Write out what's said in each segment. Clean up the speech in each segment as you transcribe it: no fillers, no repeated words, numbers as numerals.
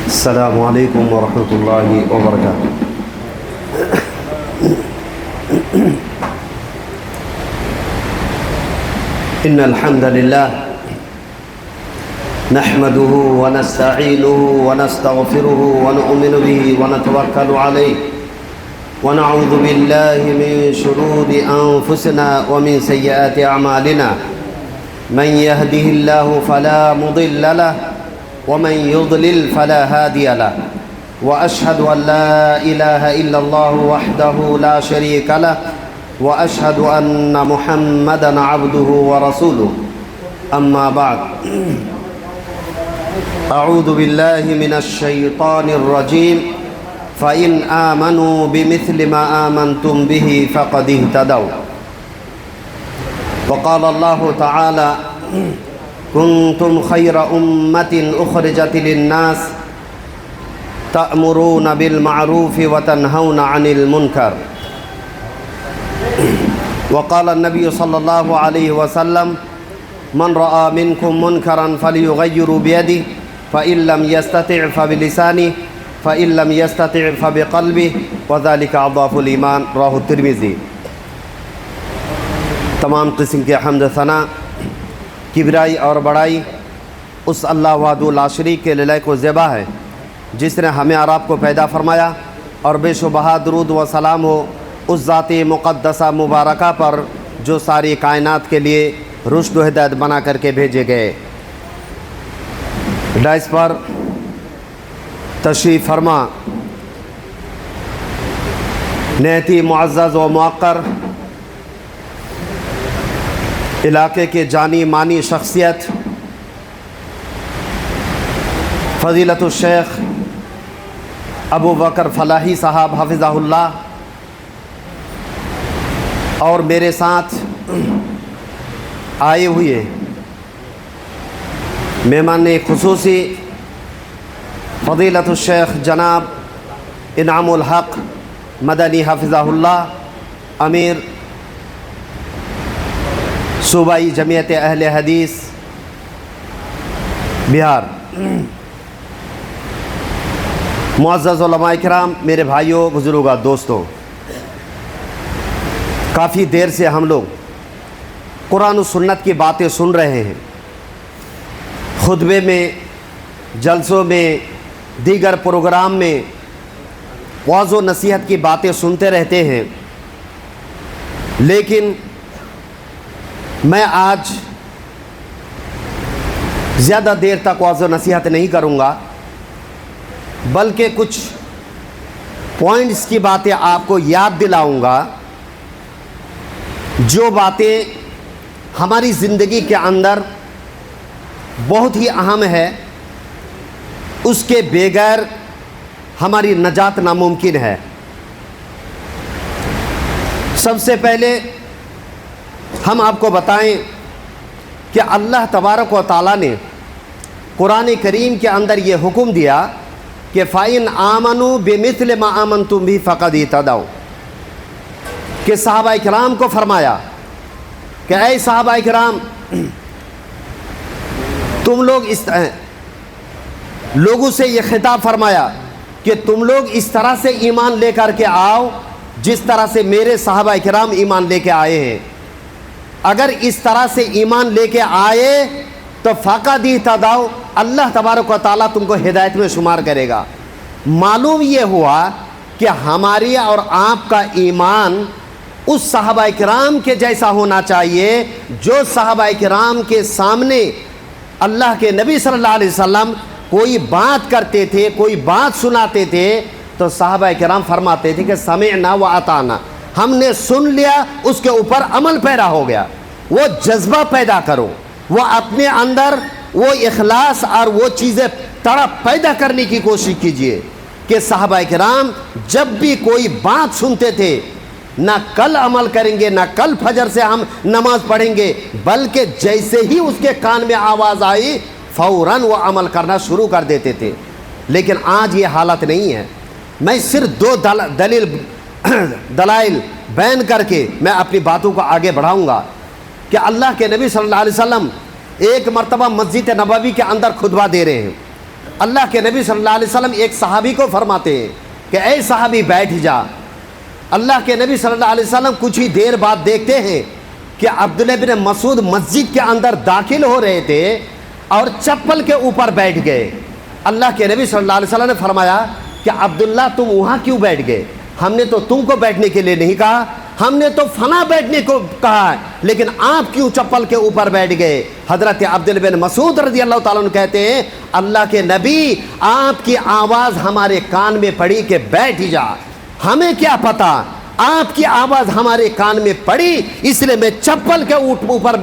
السلام علیکم ورحمۃ اللہ وبرکاتہ۔ ان الحمد للہ نحمده ونستعینه ونستغفره ونؤمن به ونتوکل علیہ ونعوذ باللہ من شرور انفسنا ومن سیئات اعمالنا من يهده الله فلا مضل له ومن يضلل فلا هادي له وأشهد أن لا إله إلا الله وحده لا شريك له وأشهد أن محمدًا عبده ورسوله أما بعد أعوذ بالله من الشيطان الرجيم فإن آمنوا بمثل ما آمنتم به فقد اهتدوا وقال الله تعالى كنتم خير أمة أخرجت للناس تأمرون بالمعروف وتنهون عن المنكر وقال النبي صلى الله عليه وسلم من رأى منكم منكرا فليغير بيده فإن لم يستطع فبلسانه فإن لم يستطع فبقلبه وذلك أضعف الإيمان رواه الترمذي۔ تمام قسم کے حمد و ثنا کبریائی اور بڑائی اس اللہ وحدہ لا شریک کے لائق و زیبا ہے جس نے ہمیں اور آپ کو پیدا فرمایا، اور بے شبہ درود و سلام ہو اس ذات مقدسہ مبارکہ پر جو ساری کائنات کے لیے رشد و ہدایت بنا کر کے بھیجے گئے۔ ڈائس پر تشریف فرما نہایت معزز و موقر علاقے کے جانی مانی شخصیت فضیلت الشیخ ابو بکر فلاحی صاحب حفظہ اللہ، اور میرے ساتھ آئے ہوئے مہمان خصوصی فضیلت الشیخ جناب انعام الحق مدنی حفظہ اللہ، امیر صوبائی جمعیت اہل حدیث بہار، معزز علماء کرام، میرے بھائیوں، بزرگوں، دوستوں، کافی دیر سے ہم لوگ قرآن و سنت کی باتیں سن رہے ہیں، خطبے میں، جلسوں میں، دیگر پروگرام میں وعظ و نصیحت کی باتیں سنتے رہتے ہیں، لیکن میں آج زیادہ دیر تک وعظ و نصیحت نہیں کروں گا، بلکہ کچھ پوائنٹس کی باتیں آپ کو یاد دلاؤں گا، جو باتیں ہماری زندگی کے اندر بہت ہی اہم ہے، اس کے بغیر ہماری نجات ناممکن ہے۔ سب سے پہلے ہم آپ کو بتائیں کہ اللہ تبارک و تعالیٰ نے قرآن کریم کے اندر یہ حکم دیا کہ فَإِنْ آمَنُوا بِمِثْلِ مَا آمَنْتُمْ بِهِ فَقَدْ اهْتَدَوْا، کہ صحابہ کرام کو فرمایا کہ اے صحابہ کرام، تم لوگ لوگوں سے یہ خطاب فرمایا کہ تم لوگ اس طرح سے ایمان لے کر کے آؤ جس طرح سے میرے صحابہ کرام ایمان لے کے آئے ہیں۔ اگر اس طرح سے ایمان لے کے آئے تو فقد اہتدوا، اللہ تبارک و تعالیٰ تم کو ہدایت میں شمار کرے گا۔ معلوم یہ ہوا کہ ہماری اور آپ کا ایمان اس صحابہ کرام کے جیسا ہونا چاہیے جو صحابہ کرام کے سامنے اللہ کے نبی صلی اللہ علیہ وسلم کوئی بات کرتے تھے، کوئی بات سناتے تھے تو صحابہ کرام فرماتے تھے کہ سمعنا و اطعنا، ہم نے سن لیا، اس کے اوپر عمل پیرا ہو گیا۔ وہ جذبہ پیدا کرو، وہ اپنے اندر وہ اخلاص اور وہ چیزیں تڑپ پیدا کرنے کی کوشش کیجئے کہ صحابہ کرام جب بھی کوئی بات سنتے تھے، نہ کل عمل کریں گے، نہ کل فجر سے ہم نماز پڑھیں گے، بلکہ جیسے ہی اس کے کان میں آواز آئی فوراً وہ عمل کرنا شروع کر دیتے تھے۔ لیکن آج یہ حالت نہیں ہے۔ میں صرف دو دلائل بیان کر کے میں اپنی باتوں کو آگے بڑھاؤں گا کہ اللہ کے نبی صلی اللہ علیہ وسلم ایک مرتبہ مسجد نبوی کے اندر خطبہ دے رہے ہیں، اللہ کے نبی صلی اللہ علیہ وسلم ایک صحابی کو فرماتے ہیں کہ اے صحابی بیٹھ جا۔ اللہ کے نبی صلی اللہ علیہ وسلم کچھ ہی دیر بعد دیکھتے ہیں کہ عبداللہ بن مسعود مسجد کے اندر داخل ہو رہے تھے اور چپل کے اوپر بیٹھ گئے۔ اللہ کے نبی صلی اللہ علیہ وسلم نے فرمایا کہ عبداللہ تم وہاں کیوں بیٹھ گئے؟ ہم نے تو تم کو بیٹھنے کے لیے نہیں کہا، ہم نے تو فلاں بیٹھنے کو کہا ہے، لیکن آپ کیوں چپل کے اوپر بیٹھ گئے؟ حضرت عبداللہ بن مسعود رضی اللہ تعالیٰ عنہ کہتے ہیں اللہ کے نبی آپ کی آواز ہمارے کان میں پڑی کہ بیٹھ جا، ہمیں کیا پتا، آپ کی آواز ہمارے کان میں پڑی اس لیے میں چپل کے اوپر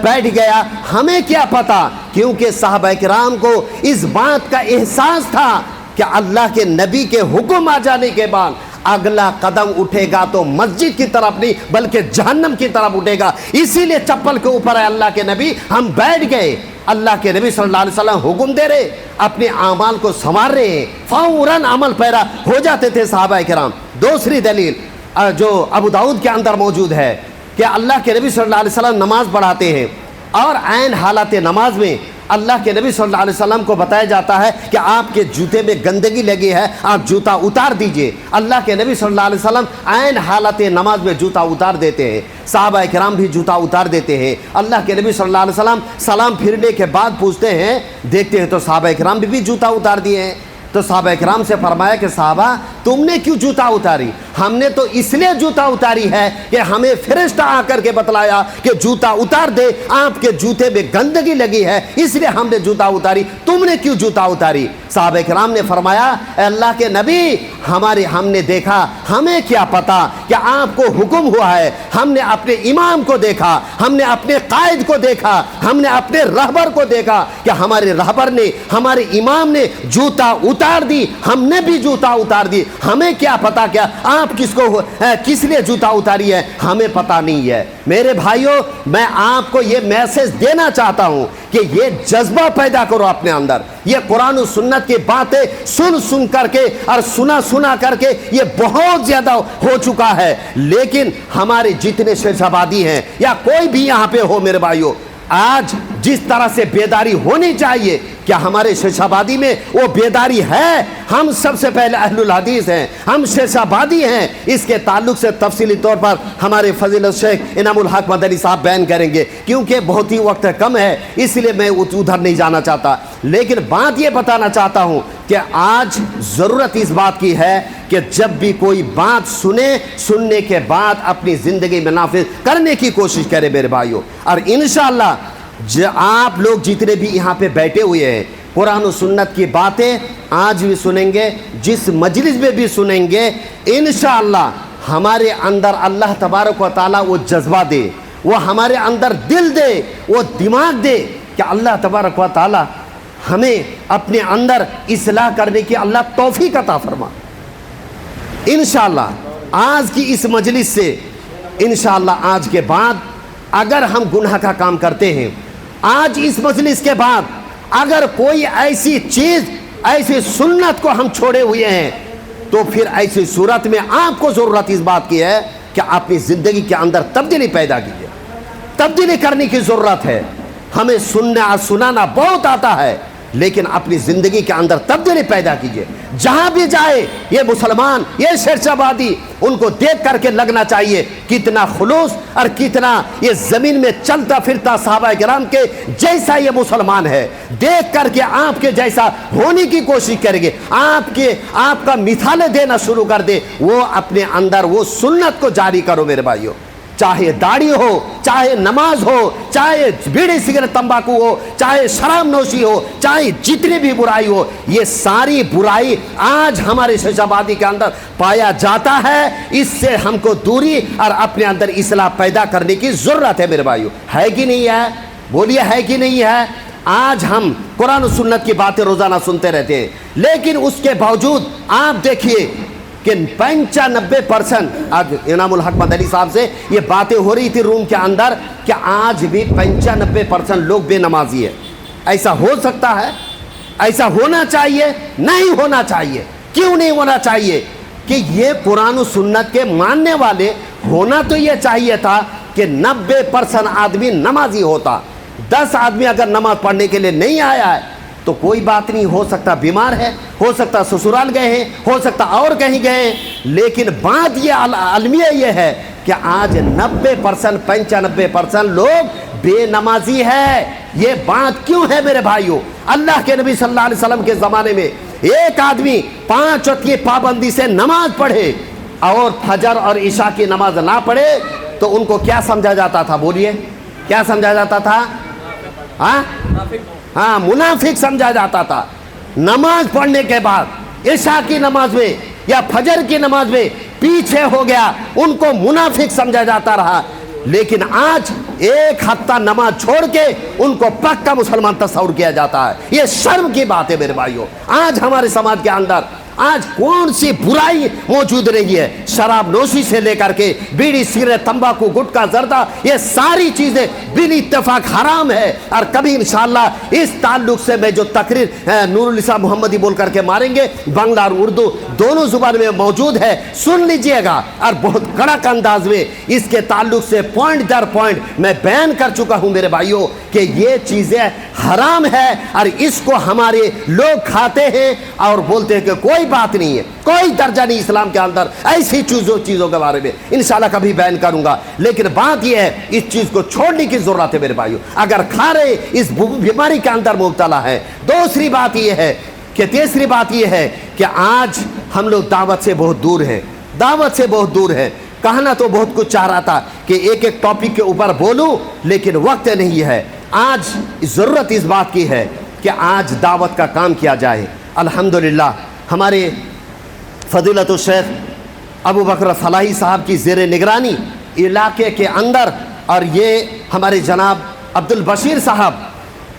بیٹھ گیا، ہمیں کیا پتا، کیونکہ صحابہ کرام کو اس بات کا احساس تھا کہ اللہ کے نبی کے حکم آ جانے کے بعد اگلا قدم اٹھے گا تو مسجد کی طرف نہیں بلکہ جہنم کی طرف اٹھے گا، اسی لیے چپل کے اوپر ہے اللہ کے نبی، ہم بیٹھ گئے۔ اللہ کے نبی صلی اللہ علیہ وسلم حکم دے رہے، اپنے اعمال کو سنوار رہے ہیں، فوراً عمل پیرا ہو جاتے تھے صحابہ کرام۔ دوسری دلیل جو ابو داؤد کے اندر موجود ہے کہ اللہ کے نبی صلی اللہ علیہ وسلم نماز پڑھاتے ہیں اور عین حالات نماز میں اللہ کے نبی صلی اللہ علیہ وسلم کو بتایا جاتا ہے کہ آپ کے جوتے میں گندگی لگی ہے، آپ جوتا اتار دیجئے۔ اللہ کے نبی صلی اللہ علیہ وسلم عین حالت نماز میں جوتا اتار دیتے ہیں، صحابہ کرام بھی جوتا اتار دیتے ہیں۔ اللہ کے نبی صلی اللہ علیہ وسلم سلام پھرنے کے بعد پوچھتے ہیں، دیکھتے ہیں تو صحابہ کرام بھی جوتا اتار دیے ہیں۔ تو صحابہ کرام سے فرمایا کہ صحابہ تم نے کیوں جوتا اتاری؟ ہم نے تو اس لیے جوتا اتاری ہے کہ ہمیں فرشتہ آ کر کے بتلایا کہ جوتا اتار دے، آپ کے جوتے میں گندگی لگی ہے اس لیے ہم نے جوتا اتاری، تم نے کیوں جوتا اتاری؟ صحابہ کرام نے فرمایا اے اللہ کے نبی ہم نے دیکھا، ہمیں کیا پتا کہ آپ کو حکم ہوا ہے، ہم نے اپنے امام کو دیکھا، ہم نے اپنے قائد کو دیکھا، ہم نے اپنے رہبر کو دیکھا کہ ہمارے رہبر نے ہمارے امام نے جوتا اتار دی، ہم نے بھی جوتا اتار دی، ہمیں کیا پتا کیا آپ کس لیے جوتا اتاری ہے، ہمیں پتا نہیں ہے۔ میرے بھائیوں میں آپ کو یہ میسج دینا چاہتا ہوں کہ یہ جذبہ پیدا کرو اپنے اندر، یہ قرآن و سنت کی باتیں سن کر کے اور سنا کر کے یہ بہت زیادہ ہو چکا ہے، لیکن ہمارے جتنے شیخ آبادی ہیں یا کوئی بھی یہاں پہ ہو میرے بھائیوں، آج جس طرح سے بیداری ہونی چاہیے کیا ہمارے شیخ آبادی میں وہ بیداری ہے؟ ہم سب سے پہلے اہل الحدیث ہیں، ہم شیخ آبادی ہیں، اس کے تعلق سے تفصیلی طور پر ہمارے فضیلت شیخ انعام الحق مدنی صاحب بیان کریں گے، کیونکہ بہت ہی وقت کم ہے اس لیے میں ادھر نہیں جانا چاہتا، لیکن بات یہ بتانا چاہتا ہوں کہ آج ضرورت اس بات کی ہے کہ جب بھی کوئی بات سننے کے بعد اپنی زندگی میں نافذ کرنے کی کوشش کرے میرے بھائیوں، اور انشاءاللہ آپ لوگ جتنے بھی یہاں پہ بیٹھے ہوئے ہیں قرآن و سنت کی باتیں آج بھی سنیں گے، جس مجلس میں بھی سنیں گے، انشاءاللہ ہمارے اندر اللہ تبارک و تعالیٰ وہ جذبہ دے، وہ ہمارے اندر دل دے، وہ دماغ دے کہ اللہ تبارک و تعالیٰ ہمیں اپنے اندر اصلاح کرنے کی اللہ توفیق عطا فرما۔ انشاءاللہ آج کی اس مجلس سے انشاءاللہ آج کے بعد اگر ہم گناہ کا کام کرتے ہیں، آج اس مجلس کے بعد اگر کوئی ایسی چیز ایسی سنت کو ہم چھوڑے ہوئے ہیں تو پھر ایسی صورت میں آپ کو ضرورت اس بات کی ہے کہ اپنی زندگی کے اندر تبدیلی پیدا کیجیے، تبدیلی کرنے کی ضرورت ہے۔ ہمیں سنانا بہت آتا ہے لیکن اپنی زندگی کے اندر تبدیلی پیدا کیجیے، جہاں بھی جائے یہ مسلمان یہ شیخ آبادی ان کو دیکھ کر کے لگنا چاہیے کتنا خلوص اور کتنا یہ زمین میں چلتا پھرتا صحابہ کرام کے جیسا یہ مسلمان ہے، دیکھ کر کے آپ کے جیسا ہونے کی کوشش کریں گے، آپ کا مثالیں دینا شروع کر دے، وہ اپنے اندر وہ سنت کو جاری کرو میرے بھائیوں، چاہے داڑھی ہو، چاہے نماز ہو، چاہے بیڑی سگریٹ تمباکو ہو، چاہے شراب نوشی ہو، چاہے جتنی بھی برائی ہو، یہ ساری برائی آج ہمارے شیخ آبادی کے اندر پایا جاتا ہے، اس سے ہم کو دوری اور اپنے اندر اصلاح پیدا کرنے کی ضرورت ہے میرے بھائیوں، ہے کہ نہیں ہے؟ بولیے ہے کہ نہیں ہے؟ آج ہم قرآن و سنت کی باتیں روزانہ سنتے رہتے ہیں، لیکن اس کے باوجود آپ دیکھیے کہ 95% آج انعام الحق مدنی صاحب سے یہ باتیں ہو رہی تھی روم کے اندر کہ آج بھی 95% لوگ بے نمازی ہے۔ ایسا ہو سکتا ہے؟ ایسا ہونا چاہیے؟ نہیں ہونا چاہیے۔ کیوں نہیں ہونا چاہیے؟ کہ یہ قرآن و سنت کے ماننے والے ہونا تو یہ چاہیے تھا کہ 90% آدمی نمازی ہوتا، 10 آدمی اگر نماز پڑھنے کے لیے نہیں آیا ہے تو کوئی بات نہیں، ہو سکتا بیمار ہے، ہو سکتا سسرال گئے ہیں، ہو سکتا اور کہیں گئے ہیں، لیکن بات یہ المیہ یہ ہے کہ آج 90% 95% لوگ بے نمازی ہے۔ یہ بات کیوں ہے میرے بھائیوں؟ اللہ کے نبی صلی اللہ علیہ وسلم کے زمانے میں ایک آدمی 5 وقت کی پابندی سے نماز پڑھے اور فجر اور عشاء کی نماز نہ پڑھے تو ان کو کیا سمجھا جاتا تھا؟ بولیے، کیا سمجھا جاتا تھا؟ ہاں، منافق سمجھا جاتا تھا۔ نماز پڑھنے کے بعد عشاء کی نماز میں یا فجر کی نماز میں پیچھے ہو گیا، ان کو منافق سمجھا جاتا رہا۔ لیکن آج ایک ہفتہ نماز چھوڑ کے ان کو پکا مسلمان تصور کیا جاتا ہے۔ یہ شرم کی بات ہے میرے بھائیوں۔ آج ہمارے سماج کے اندر آج کون سی برائی موجود رہی ہے؟ شراب نوشی سے لے کر کے بیڑی، سگریٹ، تمباکو، گٹکا، زردہ، یہ ساری چیزیں بال اتفاق حرام ہے۔ اور کبھی انشاءاللہ اس تعلق سے میں جو تقریر نور الاسلام محمدی بول کر کے ماریں گے، بنگلہ اور اردو دونوں زبان میں موجود ہے، سن لیجئے گا، اور بہت کڑک انداز میں اس کے تعلق سے پوائنٹ در پوائنٹ میں بیان کر چکا ہوں میرے بھائیوں کہ یہ چیزیں حرام ہے، اور اس کو ہمارے لوگ کھاتے ہیں اور بولتے ہیں کہ کوئی بات نہیں ہے، کوئی درجہ نہیں اسلام کے اندر۔ ایسی چیزوں کے بارے میں انشاءاللہ کبھی بیان کروں گا، لیکن بات یہ ہے اس چیز کو چھوڑنے کی ضرورت ہے میرے بھائیوں، اگر کھا رہے اس بیماری کے اندر مبتلا ہے۔ تیسری بات یہ ہے کہ آج ہم لوگ دعوت سے بہت دور ہیں۔ کہنا تو بہت کچھ چاہ رہا تھا کہ ایک ٹاپک کے اوپر بولوں، لیکن وقت نہیں ہے۔ آج ضرورت اس بات کی ہے کہ آج دعوت کا کام کیا جائے۔ الحمدللہ ہمارے فضیلت الشیخ ابو بکر فلاحی صاحب کی زیر نگرانی علاقے کے اندر، اور یہ ہمارے جناب عبد البشیر صاحب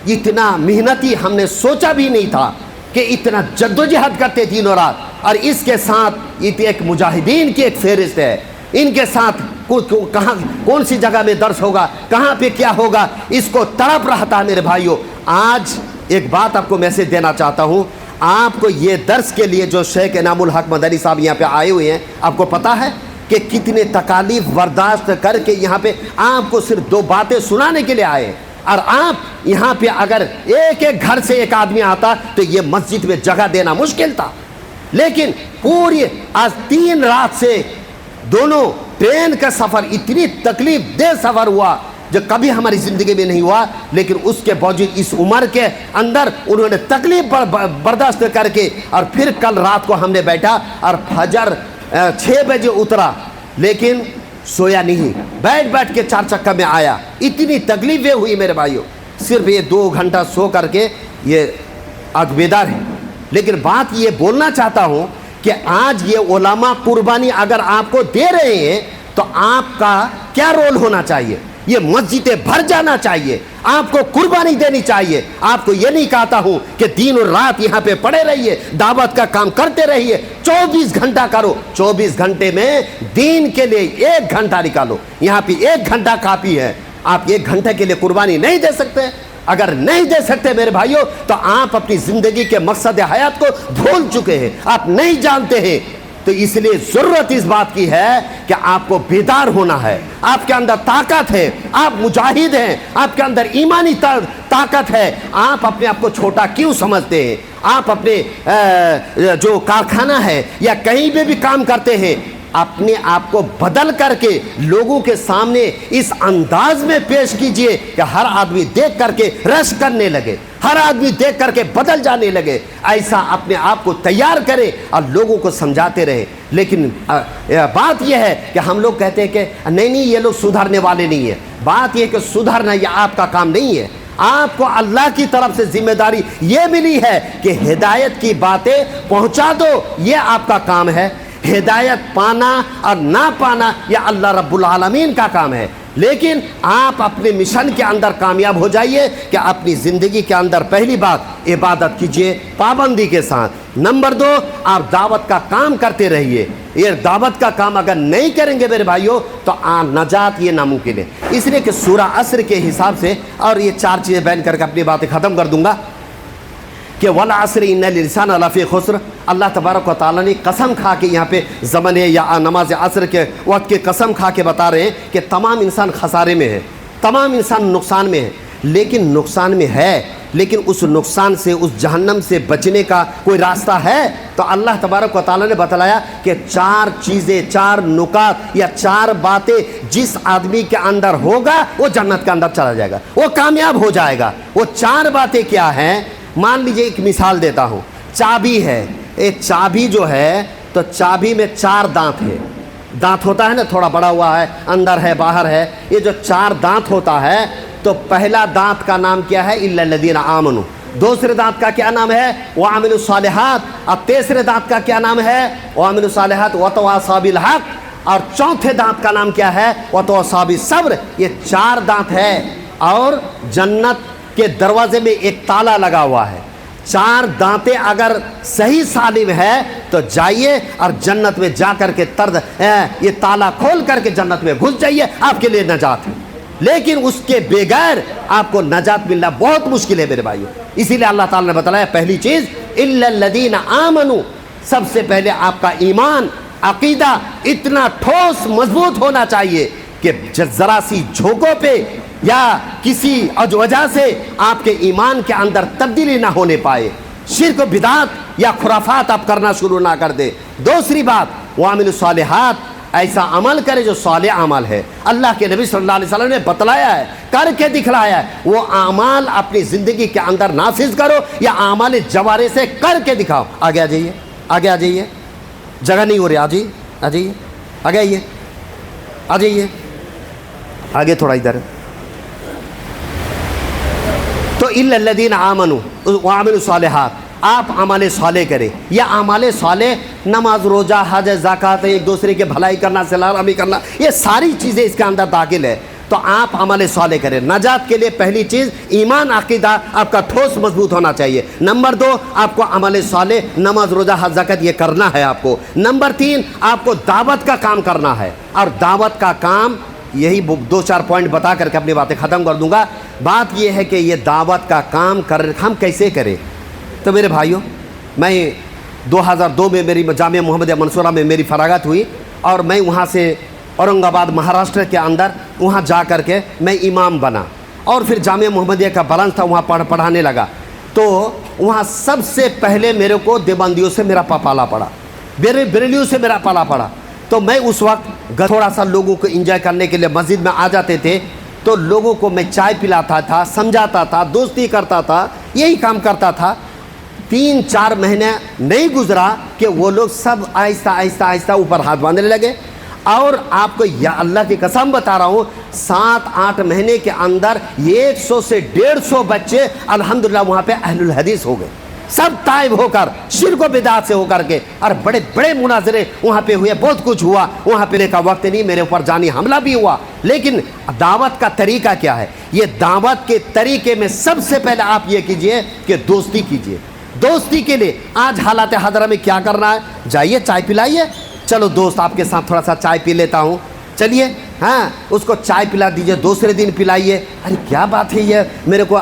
اتنا محنتی، ہم نے سوچا بھی نہیں تھا کہ اتنا جدوجہد کرتے دن و رات، اور اس کے ساتھ ایک مجاہدین کی ایک فہرست ہے۔ ان کے ساتھ کہاں کون سی جگہ میں درس ہوگا، کہاں پہ کیا ہوگا، اس کو تڑپ رہا تھا میرے بھائیوں۔ آج ایک بات آپ کو میسج دینا چاہتا ہوں، آپ کو یہ درس کے لیے جو شیخ انعام الحق مدنی صاحب یہاں پہ آئے ہوئے ہیں، آپ کو پتا ہے کہ کتنے تکالیف برداشت کر کے یہاں پہ آپ کو صرف 2 باتیں سنانے کے لیے آئے، اور آپ یہاں پہ اگر ایک گھر سے ایک آدمی آتا تو یہ مسجد میں جگہ دینا مشکل تھا، لیکن پوری آج 3 رات سے دونوں ٹرین کا سفر، اتنی تکلیف دہ سفر ہوا جو کبھی ہماری زندگی میں نہیں ہوا، لیکن اس کے باوجود اس عمر کے اندر انہوں نے تکلیف برداشت کر کے، اور پھر کل رات کو ہم نے بیٹھا اور فجر 6 بجے اترا، لیکن سویا نہیں، بیٹھ کے 4 چکر میں آیا۔ اتنی تکلیفیں ہوئی میرے بھائیوں، صرف یہ 2 گھنٹہ سو کر کے یہ آج بیدار ہے۔ لیکن بات یہ بولنا چاہتا ہوں کہ آج یہ علماء قربانی اگر آپ کو دے رہے ہیں تو آپ کا کیا رول ہونا چاہیے؟ یہ مسجدیں بھر جانا چاہیے، آپ کو قربانی دینی چاہیے۔ آپ کو یہ نہیں کہتا ہوں کہ دن اور رات یہاں پہ پڑے رہیے، دعوت کا کام کرتے رہیے، 24 گھنٹہ کرو، 24 گھنٹے میں دین کے لیے 1 گھنٹہ نکالو۔ یہاں پہ 1 گھنٹہ کافی ہے، آپ 1 گھنٹے کے لیے قربانی نہیں دے سکتے؟ اگر نہیں دے سکتے میرے بھائیوں تو آپ اپنی زندگی کے مقصد حیات کو بھول چکے ہیں، آپ نہیں جانتے ہیں۔ تو اس لیے ضرورت اس بات کی ہے کہ آپ کو بیدار ہونا ہے، آپ کے اندر طاقت ہے، آپ مجاہد ہیں، آپ کے اندر ایمانی طاقت ہے۔ آپ اپنے آپ کو چھوٹا کیوں سمجھتے ہیں؟ آپ اپنے جو کارخانہ ہے یا کہیں بھی کام کرتے ہیں، اپنے آپ کو بدل کر کے لوگوں کے سامنے اس انداز میں پیش کیجئے کہ ہر آدمی دیکھ کر کے رش کرنے لگے، ہر آدمی دیکھ کر کے بدل جانے لگے۔ ایسا اپنے آپ کو تیار کرے اور لوگوں کو سمجھاتے رہے۔ لیکن بات یہ ہے کہ ہم لوگ کہتے ہیں کہ نہیں یہ لوگ سدھرنے والے نہیں ہیں۔ بات یہ کہ سدھرنا یہ آپ کا کام نہیں ہے، آپ کو اللہ کی طرف سے ذمہ داری یہ ملی ہے کہ ہدایت کی باتیں پہنچا دو، یہ آپ کا کام ہے۔ ہدایت پانا اور نہ پانا یہ اللہ رب العالمین کا کام ہے، لیکن آپ اپنے مشن کے اندر کامیاب ہو جائیے کہ اپنی زندگی کے اندر پہلی بات عبادت کیجئے پابندی کے ساتھ، نمبر 2 آپ دعوت کا کام کرتے رہیے۔ یہ دعوت کا کام اگر نہیں کریں گے میرے بھائیوں تو نجات یہ ناممکن ہے۔ اس لیے کہ سورہ عصر کے حساب سے، اور یہ 4 چیزیں بیان کر کے اپنی باتیں ختم کر دوں گا کہ والعصر ان الانسان لفی خسر، اللہ تبارک و تعالیٰ نے قسم کھا کے یہاں پہ زمن یا نماز عصر کے وقت کے قسم کھا کے بتا رہے ہیں کہ تمام انسان خسارے میں ہے، تمام انسان نقصان میں ہے۔ لیکن نقصان میں ہے لیکن اس نقصان سے، اس جہنم سے بچنے کا کوئی راستہ ہے؟ تو اللہ تبارک و تعالیٰ نے بتلایا کہ 4 چیزیں، 4 نکات یا 4 باتیں جس آدمی کے اندر ہوگا وہ جنت کے اندر چلا جائے گا، وہ کامیاب ہو جائے گا۔ وہ 4 باتیں کیا ہیں؟ مان لیجئے ایک مثال دیتا ہوں، چابی ہے۔ ایک چابی جو ہے تو چابی میں 4 دانت ہے، دانت ہوتا ہے نا، تھوڑا بڑا ہوا ہے، اندر ہے باہر ہے۔ یہ جو 4 دانت ہوتا ہے تو پہلا دانت کا نام کیا ہے؟ الا الذین آمنوا۔ دوسرے دانت کا کیا نام ہے؟ وعملوا الصالحات۔ اور تیسرے دانت کا کیا نام ہے؟ وعملوا الصالحات وتواصوا بالحق۔ اور چوتھے دانت کا نام کیا ہے؟ وتواصوا بالصبر۔ یہ 4 دانت ہے اور جنت کے دروازے میں ایک تالا لگا ہوا ہے۔ 4 دانتیں اگر صحیح سالم ہے تو جائیے اور جنت میں جا کر کے یہ تالا کھول کر کے جنت میں گھس جائیے، آپ کے لیے نجات ہے۔ لیکن اس کے بغیر آپ کو نجات ملنا بہت مشکل ہے میرے بھائیو۔ اسی لیے اللہ تعالیٰ نے بتلایا پہلی چیز الا الذین آمنوا، سب سے پہلے آپ کا ایمان، عقیدہ اتنا ٹھوس مضبوط ہونا چاہیے کہ ذرا سی جھونکوں پہ یا کسی وجہ سے آپ کے ایمان کے اندر تبدیلی نہ ہونے پائے، شرک و بدعت یا خرافات آپ کرنا شروع نہ کر دے۔ دوسری بات وعملوا الصالحات، ایسا عمل کرے جو صالح عمل ہے، اللہ کے نبی صلی اللہ علیہ وسلم نے بتلایا ہے، کر کے دکھلایا ہے۔ وہ اعمال اپنی زندگی کے اندر نافذ کرو یا اعمال جوارے سے کر کے دکھاؤ۔ آگے آ جائیے، آگے آ جائیے، جگہ نہیں ہو رہی، آ جائیے، آ جائیے، آگے آئیے، آ جائیے، آگے تھوڑا ادھر۔ تو الا الذین آمنوا وعملوا الصالحات، آپ عمل صالح کریں۔ یا عمل صالح نماز، روزہ، حج، زکوٰۃ، ایک دوسرے کے بھلائی کرنا، صلہ رحمی کرنا، یہ ساری چیزیں اس کے اندر داخل ہے۔ تو آپ عمل صالح کریں۔ نجات کے لیے پہلی چیز ایمان، عقیدہ آپ کا ٹھوس مضبوط ہونا چاہیے۔ نمبر 2 آپ کو عمل صالح، نماز، روزہ، حج، زکوٰۃ یہ کرنا ہے آپ کو۔ نمبر 3 آپ کو دعوت کا کام کرنا ہے، اور دعوت کا کام یہی 2-4 پوائنٹ بتا کر کے اپنی باتیں ختم کر دوں گا۔ بات یہ ہے کہ یہ دعوت کا کام ہم کیسے کریں؟ تو میرے بھائیوں، میں 2002 میں میری جامعہ محمدیہ منصورہ میں میری فراغت ہوئی، اور میں وہاں سے اورنگ آباد مہاراشٹر کے اندر وہاں جا کر کے میں امام بنا، اور پھر جامعہ محمدیہ کا برانچ تھا، وہاں پڑھانے لگا۔ تو وہاں سب سے پہلے میرے کو دیوبندیوں سے میرا پالا پڑا، بریلیوں سے میرا پالا پڑا۔ تو میں اس وقت تھوڑا سا لوگوں کو انجوائے کرنے کے لیے مسجد میں آ جاتے تھے، تو لوگوں کو میں چائے پلاتا تھا، سمجھاتا تھا، دوستی کرتا تھا، یہی کام کرتا تھا۔ 3-4 مہینے نہیں گزرا کہ وہ لوگ سب آہستہ آہستہ آہستہ اوپر ہاتھ باندھنے لگے، اور آپ کو یا اللہ کی قسم بتا رہا ہوں، 7-8 مہینے کے اندر 100 سے 150 بچے الحمدللہ وہاں پہ اہل الحدیث ہو گئے، سب تائب ہو کر، شرک و بدعت سے ہو کر کے، اور بڑے بڑے مناظرے وہاں پہ ہوئے، بہت کچھ ہوا وہاں پہ کا وقت نہیں، میرے اوپر جانی حملہ بھی ہوا۔ لیکن دعوت کا طریقہ کیا ہے؟ یہ دعوت کے طریقے میں سب سے پہلے آپ یہ کیجئے کہ دوستی کیجئے۔ دوستی کے لیے آج حالات حاضرہ میں کیا کرنا ہے؟ جائیے چائے پلائیے، چلو دوست آپ کے ساتھ تھوڑا سا چائے پی لیتا ہوں، چلیے، ہاں اس کو چائے پلا دیجئے، دوسرے دن پلائیے۔ ارے کیا بات ہے، یہ میرے کو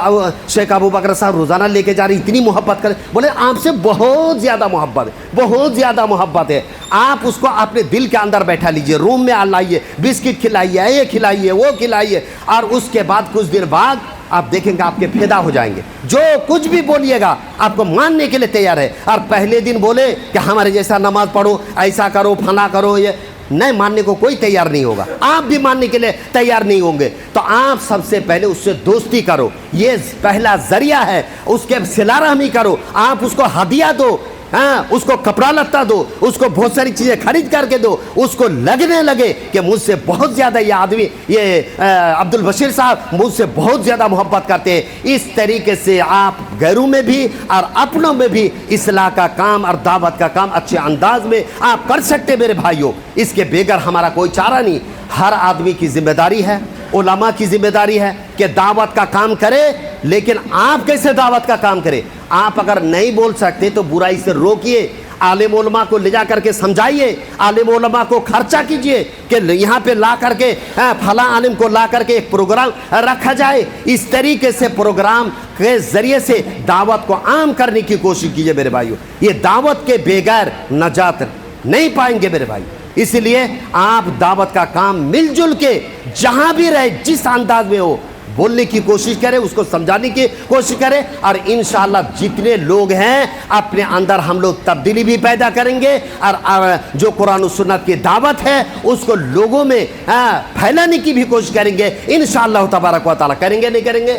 شیخ ابو بکر صاحب روزانہ لے کے جا رہی، اتنی محبت کرے، بولے آپ سے بہت زیادہ محبت ہے، بہت زیادہ محبت ہے۔ آپ اس کو اپنے دل کے اندر بیٹھا لیجئے، روم میں لائیے، بسکٹ کھلائیے، یہ کھلائیے، وہ کھلائیے، اور اس کے بعد کچھ دن بعد آپ دیکھیں گے آپ کے فدا ہو جائیں گے۔ جو کچھ بھی بولیے گا آپ کو ماننے کے لیے تیار ہے۔ اور پہلے دن بولے کہ ہمارے جیسا نماز پڑھو، ایسا کرو، فلاں کرو، یہ نہیں ماننے کو کوئی تیار نہیں ہوگا، آپ بھی ماننے کے لیے تیار نہیں ہوں گے۔ تو آپ سب سے پہلے اس سے دوستی کرو، یہ پہلا ذریعہ ہے۔ اس کے صلہ رحمی کرو، آپ اس کو ہدیہ دو، ہاں اس کو کپڑا لتا دو، اس کو بہت ساری چیزیں خرید کر کے دو، اس کو لگنے لگے کہ مجھ سے بہت زیادہ یہ آدمی، یہ عبد البشیر صاحب مجھ سے بہت زیادہ محبت کرتے ہیں۔ اس طریقے سے آپ غیروں میں بھی اور اپنوں میں بھی اصلاح کا کام اور دعوت کا کام اچھے انداز میں آپ کر سکتے میرے بھائیوں۔ اس کے بغیر ہمارا کوئی چارہ نہیں۔ ہر آدمی کی ذمہ داری ہے، علماء کی ذمہ داری ہے کہ دعوت کا کام کرے، لیکن آپ کیسے دعوت کا کام کرے؟ آپ اگر نہیں بول سکتے تو برائی سے روکیے، عالم علماء کو لے جا کر کے سمجھائیے، عالم علماء کو خرچہ کیجئے کہ یہاں پہ لا کر کے فلاں عالم کو لا کر کے ایک پروگرام رکھا جائے۔ اس طریقے سے پروگرام کے ذریعے سے دعوت کو عام کرنے کی کوشش کیجئے میرے بھائیو۔ یہ دعوت کے بغیر نجات نہیں پائیں گے میرے بھائی۔ اس لیے آپ دعوت کا کام مل جل کے جہاں بھی رہے، جس انداز میں ہو، بولنے کی کوشش کریں، اس کو سمجھانے کی کوشش کریں، اور انشاءاللہ جتنے لوگ ہیں اپنے اندر ہم لوگ تبدیلی بھی پیدا کریں گے، اور جو قرآن و سنت کی دعوت ہے اس کو لوگوں میں پھیلانے کی بھی کوشش کریں گے انشاءاللہ تبارک و تعالیٰ۔ کریں گے نہیں کریں گے؟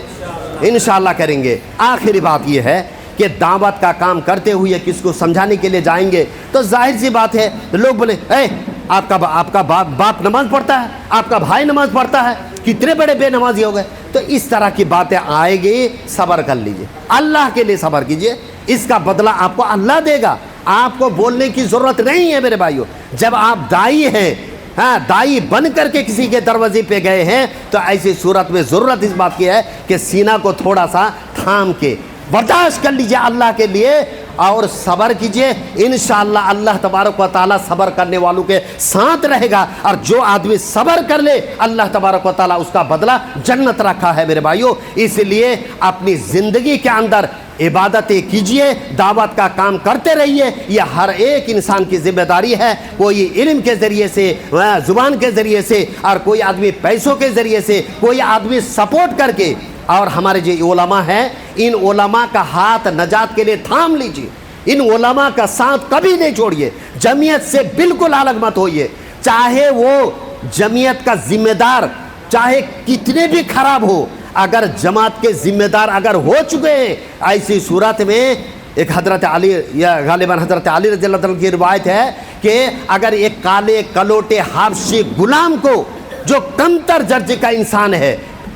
انشاءاللہ کریں گے۔ آخری بات یہ ہے کہ دعوت کا کام کرتے ہوئے کس کو سمجھانے کے لیے جائیں گے تو ظاہر سی بات ہے لوگ بولے آپ کا باپ نماز پڑھتا ہے، آپ کا بھائی نماز پڑھتا ہے، کتنے بڑے بے نمازی ہو گئے۔ تو اس طرح کی باتیں آئے گی، صبر کر لیجئے، اللہ کے لیے صبر کیجئے، اس کا بدلہ آپ کو اللہ دے گا۔ آپ کو بولنے کی ضرورت نہیں ہے میرے بھائیو۔ جب آپ دائی ہیں، دائی بن کر کے کسی کے دروازے پہ گئے ہیں، تو ایسی صورت میں ضرورت اس بات کی ہے کہ سینہ کو تھوڑا سا تھام کے برداشت کر لیجئے اللہ کے لیے اور صبر کیجئے۔ انشاءاللہ اللہ تبارک و تعالیٰ صبر کرنے والوں کے ساتھ رہے گا، اور جو آدمی صبر کر لے اللہ تبارک و تعالیٰ اس کا بدلہ جنت رکھا ہے میرے بھائیو۔ اس لیے اپنی زندگی کے اندر عبادتیں کیجئے، دعوت کا کام کرتے رہیے، یہ ہر ایک انسان کی ذمہ داری ہے۔ کوئی علم کے ذریعے سے، زبان کے ذریعے سے، اور کوئی آدمی پیسوں کے ذریعے سے، کوئی آدمی سپورٹ کر کے، اور ہمارے جو علماء ہیں ان علماء کا ہاتھ نجات کے لیے تھام لیجئے، ان علماء کا ساتھ کبھی نہیں چھوڑیے، جمعیت سے بالکل الگ مت ہوئیے، چاہے وہ جمعیت کا ذمہ دار چاہے کتنے بھی خراب ہو، اگر جماعت کے ذمہ دار اگر ہو چکے ہیں، ایسی صورت میں ایک حضرت علی یا غالباً حضرت علی رضی اللہ عنہ کی روایت ہے کہ اگر ایک کالے کلوٹے حبشی غلام کو جو کمتر درجے کا انسان ہے،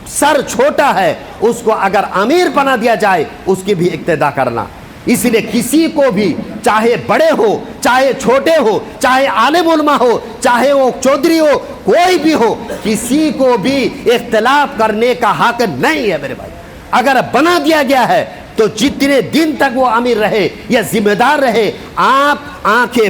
سر چھوٹا ہے، اس کو اگر امیر بنا دیا جائے اس کی بھی اقتدا کرنا۔ اس لیے کسی کو بھی چاہے بڑے ہو چاہے چھوٹے ہو، چاہے عالم علماء ہو چاہے وہ چودھری ہو، کوئی بھی ہو، کسی کو بھی اختلاف کرنے کا حق نہیں ہے میرے بھائی۔ اگر بنا دیا گیا ہے تو جتنے دن تک وہ امیر رہے یا ذمہ دار رہے، آپ آنکھیں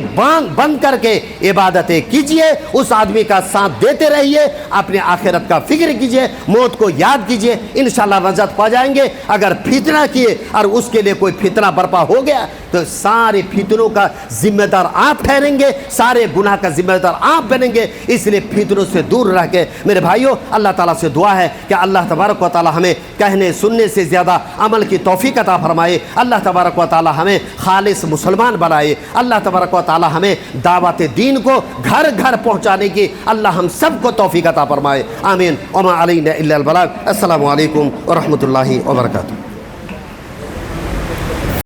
بند کر کے عبادتیں کیجئے، اس آدمی کا ساتھ دیتے رہیے، اپنے آخرت کا فکر کیجئے، موت کو یاد کیجئے، انشاءاللہ نجات پا جائیں گے۔ اگر فتنہ کیے اور اس کے لیے کوئی فتنہ برپا ہو گیا تو سارے فتنوں کا ذمہ دار آپ ٹھہریں گے، سارے گناہ کا ذمہ دار آپ بنیں گے۔ اس لیے فتنوں سے دور رہ کے میرے بھائیوں اللہ تعالیٰ سے دعا ہے کہ اللہ تبارک و تعالیٰ ہمیں کہنے سننے سے زیادہ عمل کی توفیق عطا فرمائے، اللہ تبارک و تعالیٰ ہمیں خالص مسلمان بنائے، اللہ تبارک و تعالیٰ ہمیں دعوت دین کو گھر گھر پہنچانے کی اللہ ہم سب کو توفیق عطا فرمائے، آمین۔ وما علینا الا البلاغ۔ السلام علیکم ورحمۃ اللہ وبرکاتہ۔